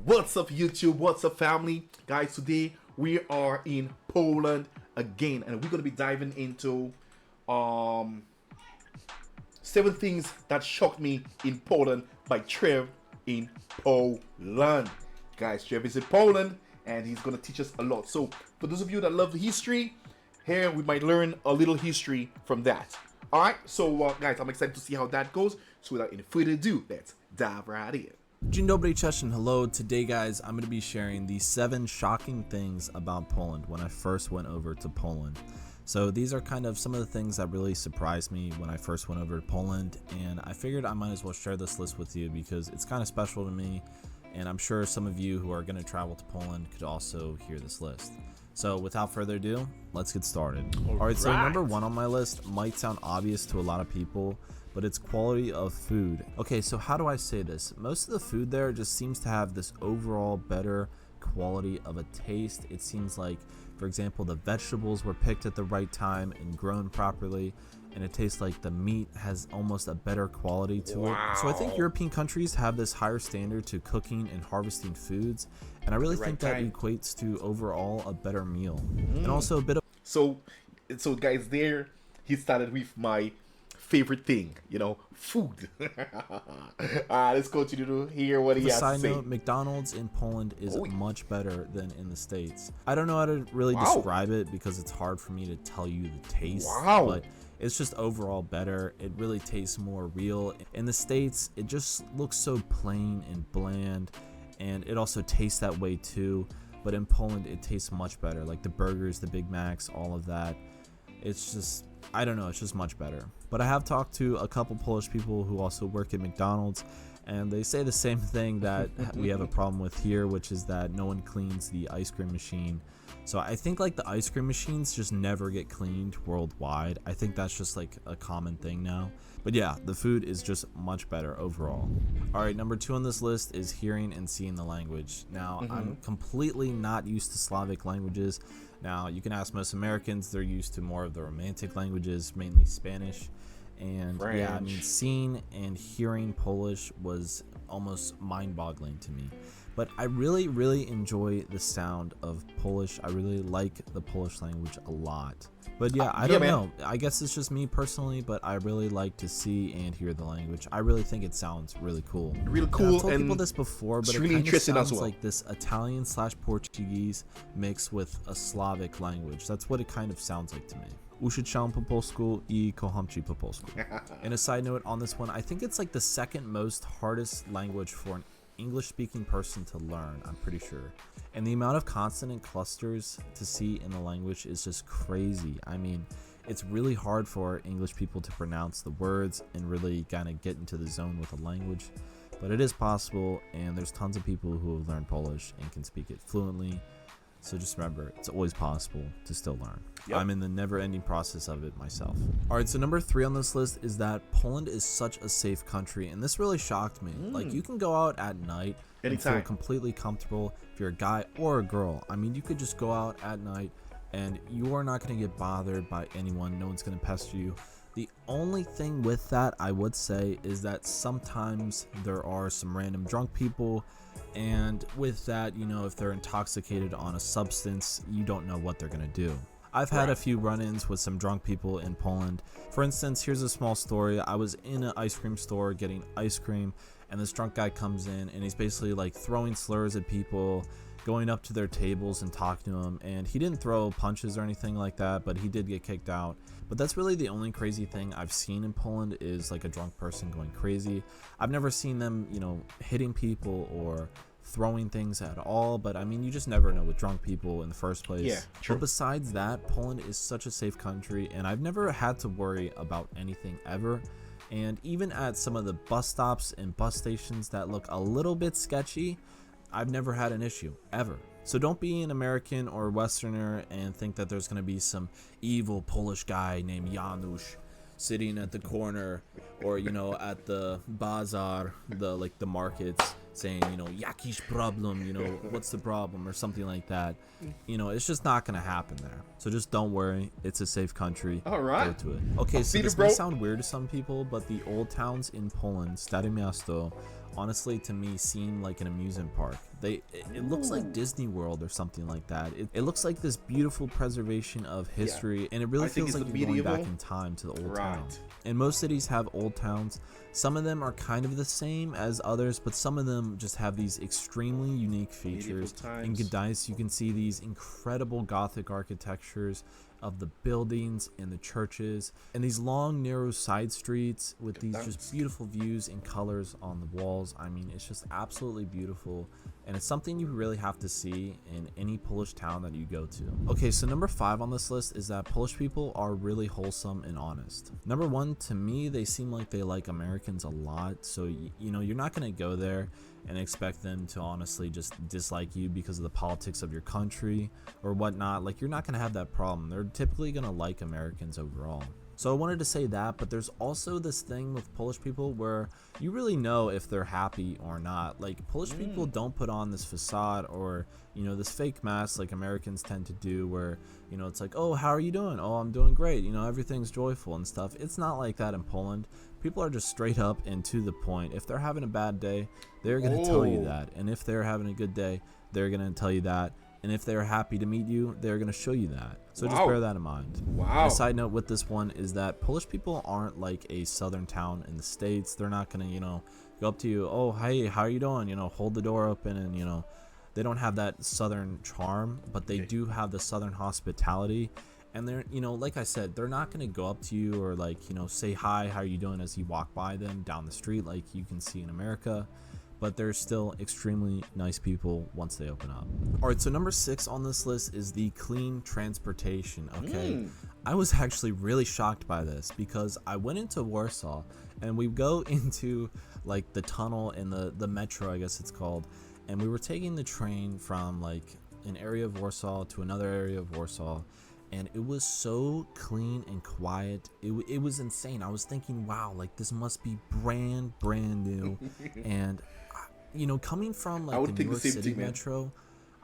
What's up YouTube, what's up family? Guys, today we are in Poland again and we're going to be diving into 7 things that shocked me in Poland by Trev in Poland. Guys, Trev is in Poland and he's going to teach us a lot. So for those of you that love the history, here we might learn a little history from that. Alright, so guys, I'm excited to see how that goes. So without any further ado, let's dive right in. Dzień dobry, cześć and hello. Today guys, I'm going to be sharing the 7 shocking things about Poland when I first went over to Poland. So these are kind of some of the things that really surprised me when I first went over to Poland, and I figured I might as well share this list with you because it's kind of special to me, and I'm sure some of you who are going to travel to Poland could also hear this list. So without further ado, let's get started. Alright, so number 1 on my list might sound obvious to a lot of people, but it's quality of food. Okay, so how do I say this? Most of the food there just seems to have this overall better quality of a taste. It seems like, for example, the vegetables were picked at the right time and grown properly, and it tastes like the meat has almost a better quality to it. So I think European countries have this higher standard to cooking and harvesting foods, and I really think that equates to overall a better meal. And also a bit of So guys, there he started with my favorite thing, you know, food. Let's continue to hear what he has to side say. note, McDonald's in Poland is much better than in the States. I don't know how to really describe it because it's hard for me to tell you the taste, but it's just overall better. It really tastes more real. In the States, it just looks so plain and bland, and it also tastes that way too. But in Poland, it tastes much better. Like the burgers, the Big Macs, all of that. It's just, I don't know, it's just much better. But I have talked to a couple Polish people who also work at McDonald's, and they say the same thing that we have a problem with here, which is that no one cleans the ice cream machine. So I think like the ice cream machines just never get cleaned worldwide. I think that's just like a common thing now. But yeah, the food is just much better overall. Alright, number 2 on this list is hearing and seeing the language. Now, I'm completely not used to Slavic languages. Now, you can ask most Americans, they're used to more of the romantic languages, mainly Spanish. And French. yeah, I mean, seeing and hearing Polish was almost mind-boggling to me. But I really enjoy the sound of Polish. I really like the Polish language a lot. But yeah, I don't know. I guess it's just me personally, but I really like to see and hear the language. I really think it sounds really cool. Really cool. I've told people this before, but it really kind of interesting sounds as well. like this Italian/Portuguese mixed with a Slavic language. That's what it kind of sounds like to me. Uczyłam po polsku I kocham ci po polsku. And a side note on this one, I think it's like the second most hardest language for an English-speaking person to learn, I'm pretty sure. And the amount of consonant clusters to see in the language is just crazy. I mean, it's really hard for English people to pronounce the words and really kind of get into the zone with the language. But it is possible, and there's tons of people who have learned Polish and can speak it fluently. So just remember, it's always possible to still learn. I'm in the never-ending process of it myself. Alright, so number 3 on this list is that Poland is such a safe country, and this really shocked me. Like, you can go out at night and feel completely comfortable if you're a guy or a girl. I mean, you could just go out at night and you are not going to get bothered by anyone. No one's going to pester you. The only thing with that, I would say, is that sometimes there are some random drunk people, and with that, you know, if they're intoxicated on a substance, you don't know what they're gonna do. I've had a few run-ins with some drunk people in Poland. For instance, here's a small story. I was in an ice cream store getting ice cream, and this drunk guy comes in and he's basically like throwing slurs at people, going up to their tables and talking to them, and he didn't throw punches or anything like that, but he did get kicked out. But that's really the only crazy thing I've seen in Poland, is like a drunk person going crazy. I've never seen them, you know, hitting people or throwing things at all, but I mean, you just never know with drunk people in the first place. Yeah, true. But besides that, Poland is such a safe country, and I've never had to worry about anything ever. And even at some of the bus stops and bus stations that look a little bit sketchy, I've never had an issue, ever. So don't be an American or Westerner and think that there's going to be some evil Polish guy named Janusz sitting at the corner, or, you know, at the bazaar, the markets, saying, you know, jakiś problem, you know, what's the problem, or something like that. You know, it's just not gonna happen there. So just don't worry, it's a safe country. All right. Go to it. Okay, so this may sound weird to some people, but the old towns in Poland, Stare Miasto, honestly to me seem like an amusement park. It looks like Disney World or something like that. It looks like this beautiful preservation of history, and it really I think feels it's like the you're going back medieval. in time to the old Right. town. And most cities have old towns. Some of them are kind of the same as others, but some of them just have these extremely unique features. In times. Gdańsk, you can see these incredible Gothic architectures of the buildings and the churches, and these long, narrow side streets with these just beautiful views and colors on the walls. I mean, it's just absolutely beautiful, and it's something you really have to see in any Polish town that you go to. Okay, so number 5 on this list is that Polish people are really wholesome and honest. Number 1, to me, they seem like they like Americans a lot, so you know, you're not going to go there and expect them to honestly just dislike you because of the politics of your country or whatnot. Like, you're not going to have that problem. They're typically going to like Americans overall. So I wanted to say that, but there's also this thing with Polish people where you really know if they're happy or not. Like, Polish people don't put on this facade or, you know, this fake mask like Americans tend to do, where, you know, it's like, oh, how are you doing? Oh, I'm doing great. You know, everything's joyful and stuff. It's not like that in Poland. People are just straight up and to the point. If they're having a bad day, they're going to tell you that. And if they're having a good day, they're going to tell you that. And if they're happy to meet you, they're going to show you that. So just bear that in mind. And a side note with this one is that Polish people aren't like a southern town in the States. They're not going to, you know, go up to you, oh, hey, how are you doing? You know, hold the door open, and, you know, they don't have that southern charm, but they do have the southern hospitality. And they're, you know, like I said, they're not going to go up to you or, like, you know, say hi, how are you doing as you walk by them down the street like you can see in America. But they're still extremely nice people once they open up. All right, so number 6 on this list is the clean transportation. Okay, I was actually really shocked by this because I went into Warsaw and we go into like the tunnel in the metro, I guess it's called, and we were taking the train from like an area of Warsaw to another area of Warsaw, and it was so clean and quiet. It was insane. I was thinking, wow, like this must be brand new. And you know, coming from like the New York City metro,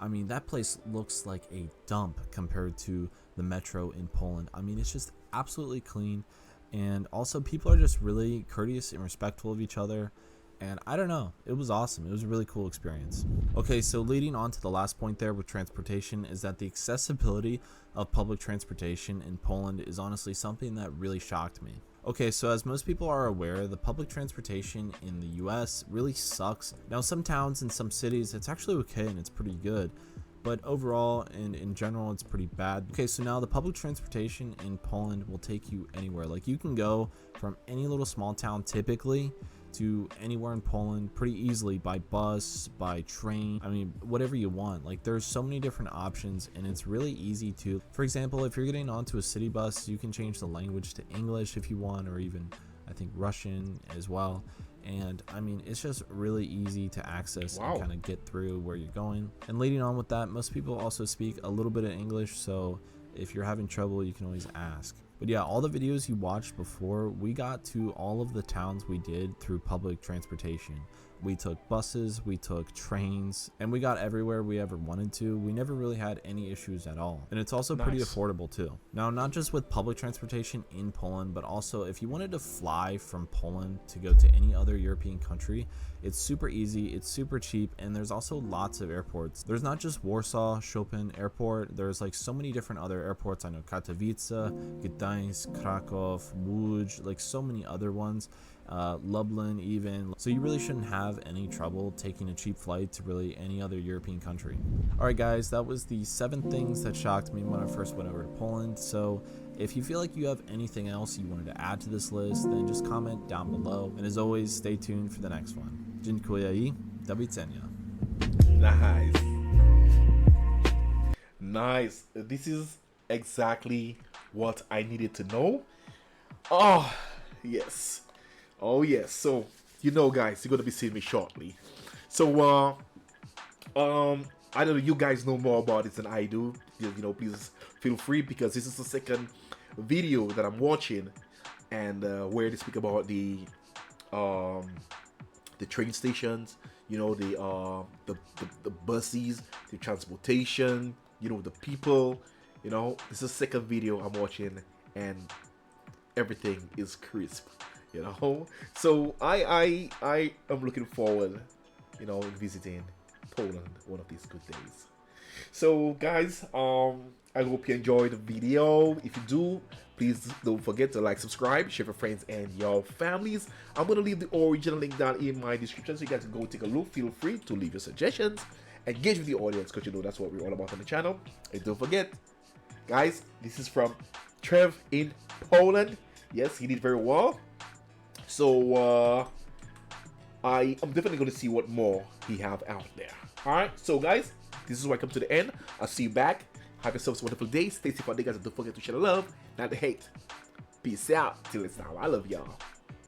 I mean, that place looks like a dump compared to the metro in Poland. I mean, it's just absolutely clean, and also people are just really courteous and respectful of each other. And I don't know, it was awesome. It was a really cool experience. Okay, so leading on to the last point there with transportation is that the accessibility of public transportation in Poland is honestly something that really shocked me. Okay, so as most people are aware, the public transportation in the US really sucks. Now, some towns and some cities, it's actually okay and it's pretty good, but overall and in general, it's pretty bad. Okay, so now the public transportation in Poland will take you anywhere. Like, you can go from any little small town typically to anywhere in Poland pretty easily by bus, by train, I mean, whatever you want. Like, there's so many different options, and it's really easy to, for example, if you're getting onto a city bus, you can change the language to English if you want, or even I think Russian as well. And I mean, it's just really easy to access and kind of get through where you're going. And leading on with that, most people also speak a little bit of English, so if you're having trouble, you can always ask. But yeah, all the videos you watched before, we got to all of the towns we did through public transportation. We took buses, we took trains, and we got everywhere we ever wanted to. We never really had any issues at all. And it's also pretty affordable too. Now, not just with public transportation in Poland, but also if you wanted to fly from Poland to go to any other European country, it's super easy, it's super cheap, and there's also lots of airports. There's not just Warsaw, Chopin Airport, there's like so many different other airports. I know Katowice, Gdańsk, Kraków, Łódź, like so many other ones. Lublin even. So you really shouldn't have any trouble taking a cheap flight to really any other European country. Alright guys, that was the 7 things that shocked me when I first went over to Poland. So if you feel like you have anything else you wanted to add to this list, then just comment down below. And as always, stay tuned for the next one. Dziękuję I do widzenia. Nice. This is exactly what I needed to know. Oh, yes. Oh yes, so you know, guys, you're gonna be seeing me shortly. So I don't know, you guys know more about it than I do. You know, please feel free, because this is the second video that I'm watching, and where they speak about the train stations, you know, the buses, the transportation, you know, the people. You know, this is the second video I'm watching, and everything is crisp. you know. So I am looking forward, you know, in visiting Poland one of these good days. So guys, I hope you enjoyed the video. If you do, please don't forget to like, subscribe, share with friends and your families. I'm gonna leave the original link down in my description so you guys can go take a look. Feel free to leave your suggestions, engage with the audience, because you know that's what we're all about on the channel. And don't forget, guys, this is from Trev in Poland. Yes, he did very well. So I am definitely going to see what more he have out there. All right, so guys, this is where I come to the end. I'll see you back. Have yourselves a wonderful day. Stay safe out there, guys, and don't forget to share the love, not the hate. Peace out. Till next time. I love y'all.